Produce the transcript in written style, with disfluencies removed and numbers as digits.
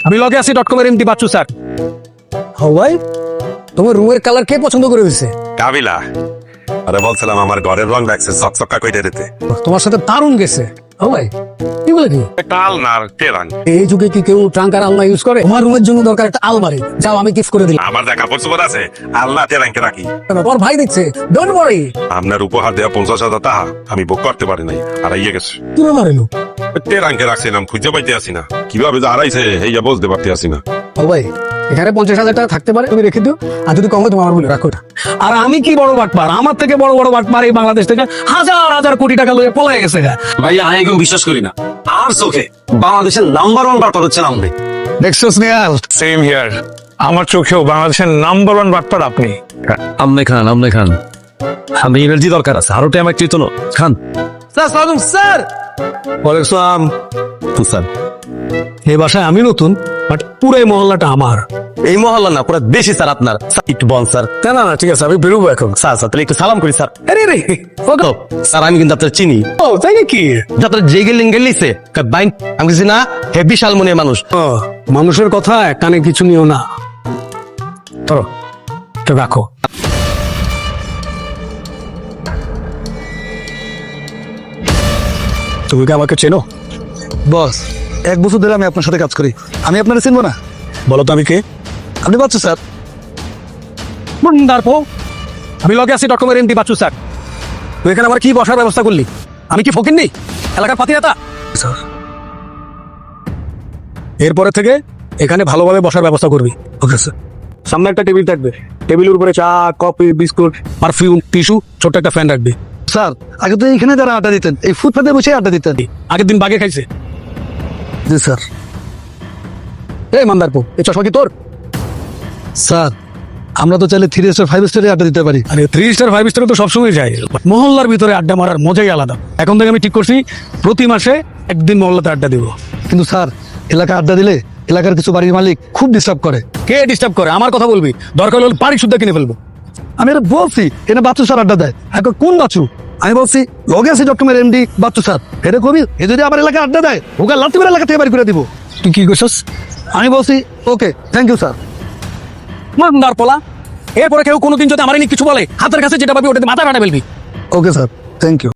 আমি লগে আছি .com এর এমডি বাচ্চু স্যার। হাও ভাই, তোমার রুমের কালার কে পছন্দ করে হয়েছে? কাবিলা, আরে বলছিলাম আমার ঘরের রং লাগছে চকচকা কইটা দিতে। তোমার সাথে দারুণ গেছে। হাও ভাই, কি বলে কি কাল না টেরাং। এই যুগে কি কেউ ট্রাঙ্ক আর আলনা ইউজ করে? তোমার রুমের জন্য দরকার একটা আলমারি। যাও, আমি গিফট করে দিলাম। আমার দেখা পড়ছে আছে আল্লাহ টেরাংকে রাখি। তোমার ভাই দিচ্ছে, ডোন্ট ওয়ারি। আপনার উপহার দেওয়া 50,000 টাকা আমি বুক করতে পারি নাই, আর ইয়ে গেছে। কি মারিলো? টেরাংকে রাখছিলাম, খুঁজে পাইতে আসি না, কিভাবে যে হারাইছে এইয়া বলতে পারতে আসি না। হাও ভাই, এখানে 50,000 টাকা থাকতে পারে, তুমি রেখে দিও। আর যদি কম হয় তোমার বলে রাখো এটা। আর আমি কি বড় বাটপার? আমার থেকে বড় বড় বাটপার এই বাংলাদেশ থেকে হাজার হাজার কোটি টাকা লয়ে পলাই গেছে। ভাই আমি একদম বিশ্বাস করি না। আর চোখে বাংলাদেশের নাম্বার 1 বাটপার হচ্ছেন আপনি। দেখছস নিয়াল, সেম হিয়ার। আমার চোখেও বাংলাদেশের নাম্বার 1 বাটপার আপনি। আমনে খান, আমনে খান। আমি এনার্জি দরকার আছে, আরো টাইম একটু তোলো খান। স্যার সালাম স্যার। ওয়ালাইকুম আসসালাম। স্যার এই বাসায় আমি নতুন, বাট পুরো এই মহল্লাটা আমার। এই মহল্লা না, পুরো দেশি স্যার আপনার। স্যার, একটু বল স্যার। না না না, ঠিক আছে, আমি বেরোবো এখন। স্যার স্যার তাহলে একটু সালাম করি স্যার। আরে রে, ও, স্যার আমি কিন্তু আপনার চিনি। ও তাই নাকি? আপনার যে গেলেন গেলিছে বাইন আমি কিছু না, হে বিশাল মনে মানুষ। ও, মানুষের কথা কানে কিছু নিও না। ধরো, তো রাখো। তুমি কি আমাকে চেনো? বস, 1 বছর ধরে আমি আপনার সাথে কাজ করি। আমি আপনারা চিনবো না? বলো তো আমি কে? আপনি বাচ্চু স্যার। আমি লগে আছি .com এর এমডি বাচ্চু স্যার। তুই এখানে আমার কি বসার ব্যবস্থা করলি? আমি কি ফকির নেই? এলাকার পাতিরাতা স্যার। এরপরে থেকে এখানে ভালোভাবে বসার ব্যবস্থা করবি। Okay sir. সামনে একটা টেবিল থাকবে, টেবিলের উপরে চা, কফি, বিস্কুট, পারফিউম, টিস্যু, ছোট্ট একটা ফ্যান রাখবি। স্যার, আগে তো এইখানে যারা আড্ডা দিতেন, এই ফুটপাতে বসে আড্ডা দিতেন। আগের দিন বাগে খাইছে। জি স্যার। এই মান্দারপো, এই চশমা কি তোর? স্যার, আমরা তো চাইলে 3 স্টার 5 স্টারে আড্ডা দিতে পারি। আরে 3 স্টার 5 স্টারে তো সবসময় যায়। মহল্লার ভিতরে আড্ডা মারার মজাই আলাদা। এখন থেকে আমি ঠিক করছি, প্রতি মাসে একদিন মহল্লাতে আড্ডা দিব। কিন্তু স্যার, এলাকা আড্ডা দিলে এলাকার কিছু বাড়ির মালিক খুব ডিস্টার্ব করে। কে ডিস্টার্ব করে? আমার কথা বলবি, দরকার হলে বাড়ি শুদ্ধ কিনে ফেলবো। আমি এটা বলছি, এটা বাচ্চু স্যার আড্ডা দেয়। এখন কোন বাচ্চু? আমি বলছি লগে আছে .com এর এমডি বাচ্চু স্যার। এটা কবি, এ যদি আমার এলাকায় আড্ডা দেয়, ওকে লাত্তি মেরে এলাকা থেকে বাড়ি করে দিব। তুই কি করছিস? আমি বলছি ওকে, থ্যাংক ইউ স্যার। মান্দার পোলা, এরপরে কেউ কোনোদিন যদি আমার নিয়ে কিছু বলে, হাতের কাছে যেটা পাবি ওটাতে মাথা কাটা ফেলবি। Okay sir, thank you.